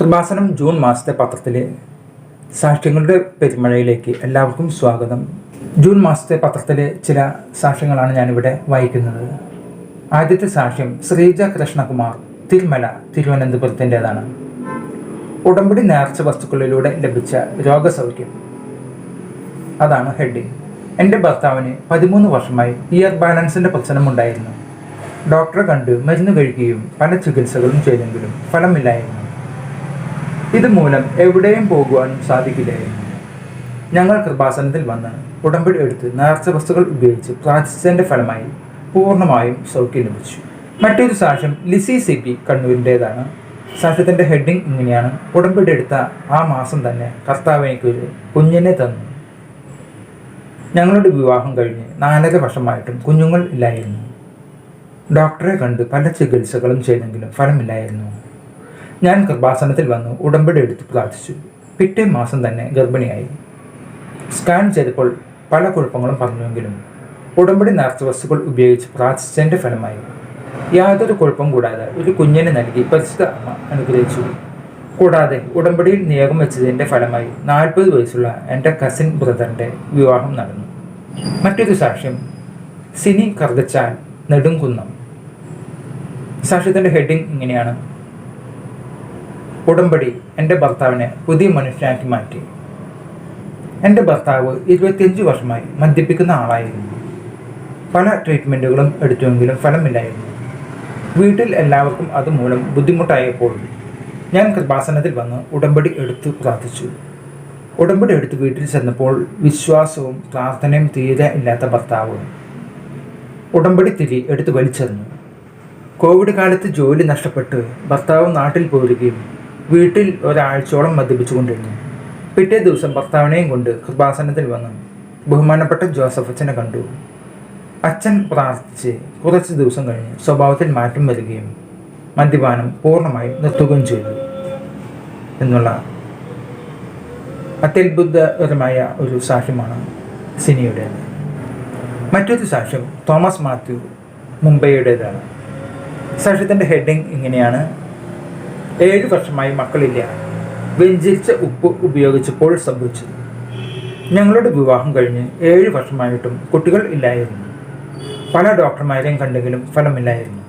Kripasanam June മാസത്തെ പത്രത്തിലെ സാക്ഷ്യങ്ങളുടെ പെരുമഴയിലേക്ക് എല്ലാവർക്കും സ്വാഗതം. ജൂൺ മാസത്തെ പത്രത്തിലെ ചില സാക്ഷ്യങ്ങളാണ് ഞാനിവിടെ വായിക്കുന്നത്. ആദ്യത്തെ സാക്ഷ്യം ശ്രീജ കൃഷ്ണകുമാർ, തിരുമല, തിരുവനന്തപുരത്തിൻ്റെതാണ്. ഉടമ്പടി നേർച്ച വസ്തുക്കളിലൂടെ ലഭിച്ച രോഗസൗഖ്യം, അതാണ് ഹെഡിങ്. എൻ്റെ ഭർത്താവിന് 13 വർഷമായി ഇയർ ബാലൻസിൻ്റെ പ്രശ്നമുണ്ടായിരുന്നു. ഡോക്ടറെ കണ്ട് മരുന്ന് കഴിക്കുകയും പല ചികിത്സകളും ചെയ്തെങ്കിലും ഫലമില്ലായിരുന്നു. ഇതുമൂലം എവിടെയും പോകുവാനും സാധിക്കില്ലായിരുന്നു. ഞങ്ങൾ കൃപാസനത്തിൽ വന്ന് ഉടമ്പടി എടുത്ത് നേർച്ച വസ്തുക്കൾ ഉപയോഗിച്ച് പ്രാർത്ഥിച്ചതിൻ്റെ ഫലമായി പൂർണ്ണമായും സൗഖ്യം ലഭിച്ചു. മറ്റൊരു സാക്ഷ്യം ലിസി സിബി, കണ്ണൂരിൻ്റേതാണ്. സാക്ഷ്യത്തിൻ്റെ ഹെഡിങ് ഇങ്ങനെയാണ്: ഉടമ്പടി എടുത്ത ആ മാസം തന്നെ കർത്താവ് എനിക്കൊരു കുഞ്ഞിനെ തന്നു. ഞങ്ങളുടെ വിവാഹം കഴിഞ്ഞ് 4.5 വർഷമായിട്ടും കുഞ്ഞുങ്ങൾ ഇല്ലായിരുന്നു. ഡോക്ടറെ കണ്ട് പല ചികിത്സകളും ചെയ്തെങ്കിലും ഫലമില്ലായിരുന്നു. ഞാൻ കൃപാസനത്തിൽ വന്നു ഉടമ്പടി എടുത്ത് പ്രാർത്ഥിച്ചു. പിറ്റേ മാസം തന്നെ ഗർഭിണിയായി. സ്കാൻ ചെയ്തപ്പോൾ പല കുഴപ്പങ്ങളും പറഞ്ഞുവെങ്കിലും ഉടമ്പടി നേർച്ച വസ്തുക്കൾ ഉപയോഗിച്ച് പ്രാർത്ഥിച്ചതിൻ്റെ ഫലമായി യാതൊരു കുഴപ്പം കൂടാതെ ഒരു കുഞ്ഞിനെ നൽകി പരിശുദ്ധ അമ്മ അനുഗ്രഹിച്ചു. കൂടാതെ ഉടമ്പടിയിൽ നിയോഗം വെച്ചതിൻ്റെ ഫലമായി 40 വയസ്സുള്ള എൻ്റെ കസിൻ ബ്രദറിൻ്റെ വിവാഹം നടന്നു. മറ്റൊരു സാക്ഷ്യം സിനി കർദച്ചാൽ, നെടുംകുന്നം. സാക്ഷ്യത്തിൻ്റെ ഹെഡിങ് ഇങ്ങനെയാണ്: ഉടമ്പടി എൻ്റെ ഭർത്താവിനെ പുതിയ മനുഷ്യനാക്കി മാറ്റി. എൻ്റെ ഭർത്താവ് 25 വർഷമായി മദ്യപിക്കുന്ന ആളായിരുന്നു. പല ട്രീറ്റ്മെൻറ്റുകളും എടുത്തുവെങ്കിലും ഫലമില്ലായിരുന്നു. വീട്ടിൽ എല്ലാവർക്കും അതുമൂലം ബുദ്ധിമുട്ടായപ്പോൾ ഞാൻ കൃപാസനത്തിൽ വന്ന് ഉടമ്പടി എടുത്ത് പ്രാർത്ഥിച്ചു. ഉടമ്പടി എടുത്ത് വീട്ടിൽ ചെന്നപ്പോൾ വിശ്വാസവും പ്രാർത്ഥനയും തീരെ ഇല്ലാത്ത ഭർത്താവ് ഉടമ്പടി തിരി എടുത്ത് വലിച്ചെറിഞ്ഞു. കോവിഡ് കാലത്ത് ജോലി നഷ്ടപ്പെട്ട് ഭർത്താവ് നാട്ടിൽ പോരുകയും വീട്ടിൽ ഒരാഴ്ചയോളം മദ്യപിച്ചുകൊണ്ടിരുന്നു. പിറ്റേ ദിവസം ഭർത്താവിനെയും കൊണ്ട് കൃപാസനത്തിൽ വന്ന് ബഹുമാനപ്പെട്ട ജോസഫ് അച്ഛനെ കണ്ടു. അച്ഛൻ പ്രാർത്ഥിച്ച് കുറച്ച് ദിവസം കഴിഞ്ഞ് സ്വഭാവത്തിൽ മാറ്റം വരികയും മദ്യപാനം പൂർണ്ണമായും നിർത്തുകയും ചെയ്തു എന്നുള്ള അത്യത്ഭുതകരമായ ഒരു സാക്ഷ്യമാണ് സിനിയുടേത്. മറ്റൊരു സാക്ഷ്യം തോമസ് മാത്യു, മുംബൈയുടേതാണ്. സാക്ഷ്യത്തിൻ്റെ ഹെഡിങ് ഇങ്ങനെയാണ്: 7 വർഷമായി മക്കളില്ല. വെഞ്ചരിച്ച ഉപ്പ് ഉപയോഗിച്ചപ്പോൾ സംഭവിച്ചത്. ഞങ്ങളുടെ വിവാഹം കഴിഞ്ഞ് 7 വർഷമായിട്ടും കുട്ടികൾ ഇല്ലായിരുന്നു. പല ഡോക്ടർമാരെയും കണ്ടെങ്കിലും ഫലമില്ലായിരുന്നു.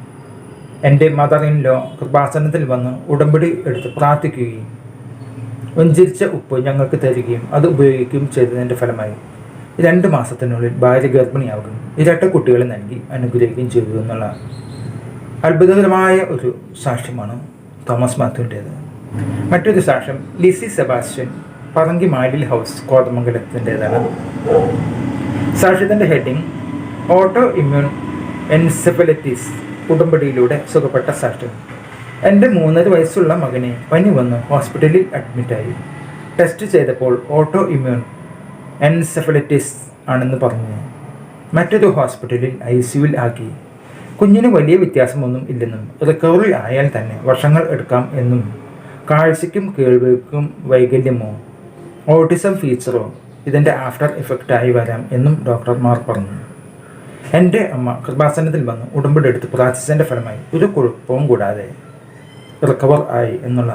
എൻ്റെ മദർ ഇൻ ലോ കൃപാസനത്തിൽ വന്ന് ഉടമ്പടി എടുത്ത് പ്രാർത്ഥിക്കുകയും വെഞ്ചരിച്ച ഉപ്പ് ഞങ്ങൾക്ക് തരികയും അത് ഉപയോഗിക്കുകയും ചെയ്തതിൻ്റെ ഫലമായി 2 മാസത്തിനുള്ളിൽ ഭാര്യ ഗർഭിണിയാവുകയും 2 കുട്ടികളെ നൽകി അനുഗ്രഹിക്കുകയും ചെയ്തു എന്നുള്ള അത്ഭുതകരമായ ഒരു സാക്ഷ്യമാണ് തോമസ് മാത്യുവിൻ്റേത്. മറ്റൊരു സാക്ഷ്യം ലിസി സെബാസ്റ്റ്യൻ, പറങ്കി മാലിൽ ഹൗസ്, കോതമംഗലത്തിൻ്റേതാണ്. സാക്ഷ്യത്തിൻ്റെ ഹെഡിങ് ഓട്ടോ ഇമ്മ്യൂൺ എൻസെഫലൈറ്റിസ്, ഉടമ്പടിയിലൂടെ സുഖപ്പെട്ട സാക്ഷ്യം. എൻ്റെ 3.5 വയസ്സുള്ള മകനെ പനി വന്ന് ഹോസ്പിറ്റലിൽ അഡ്മിറ്റായി. ടെസ്റ്റ് ചെയ്തപ്പോൾ ഓട്ടോ ഇമ്മ്യൂൺ എൻസെഫലൈറ്റിസ് ആണെന്ന് പറഞ്ഞു. മറ്റൊരു ഹോസ്പിറ്റലിൽ ICUവിൽ ആക്കി. കുഞ്ഞിന് വലിയ വ്യത്യാസമൊന്നും ഇല്ലെന്നും റിക്കവറി ആയാൽ തന്നെ വർഷങ്ങൾ എടുക്കാം എന്നും കാഴ്ചയ്ക്കും കേൾവിക്കും വൈകല്യമോ ഓട്ടിസം ഫീച്ചറോ ഇതിൻ്റെ ആഫ്റ്റർ എഫക്റ്റായി വരാം എന്നും ഡോക്ടർമാർ പറഞ്ഞു. എൻ്റെ അമ്മ കൃപാസനത്തിൽ വന്ന് ഉടമ്പടി എടുത്ത് പ്രാർത്ഥിച്ചതിൻ്റെ ഫലമായി ഒരു കുഴപ്പവും കൂടാതെ റിക്കവർ ആയി എന്നുള്ള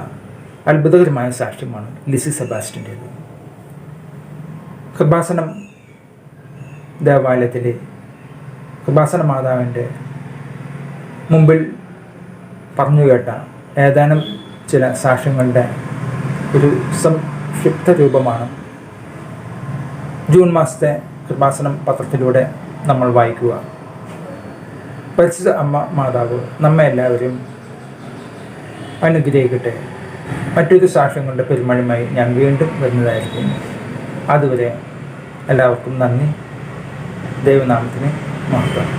അത്ഭുതകരമായ സാക്ഷ്യമാണ് ലിസി സെബാസ്റ്റ്യൻ്റേത്. കൃപാസനം ദേവാലയത്തിലെ കൃപാസന മാതാവിൻ്റെ മുമ്പിൽ പറഞ്ഞു കേട്ട ഏതാനും ചില സാക്ഷ്യങ്ങളുടെ ഒരു സംക്ഷിപ്ത രൂപമാണ് ജൂൺ മാസത്തെ കൃപാസനം പത്രത്തിലൂടെ നമ്മൾ വായിക്കുക. പരിശുദ്ധ അമ്മ മാതാവ് നമ്മെ എല്ലാവരും അനുഗ്രഹിക്കട്ടെ. മറ്റൊരു സാക്ഷ്യങ്ങളുടെ പെരുമഴയുമായി ഞാൻ വീണ്ടും വരുന്നതായിരിക്കും. അതുവരെ എല്ലാവർക്കും നന്ദി. ദൈവനാമത്തിന് മഹത്വം.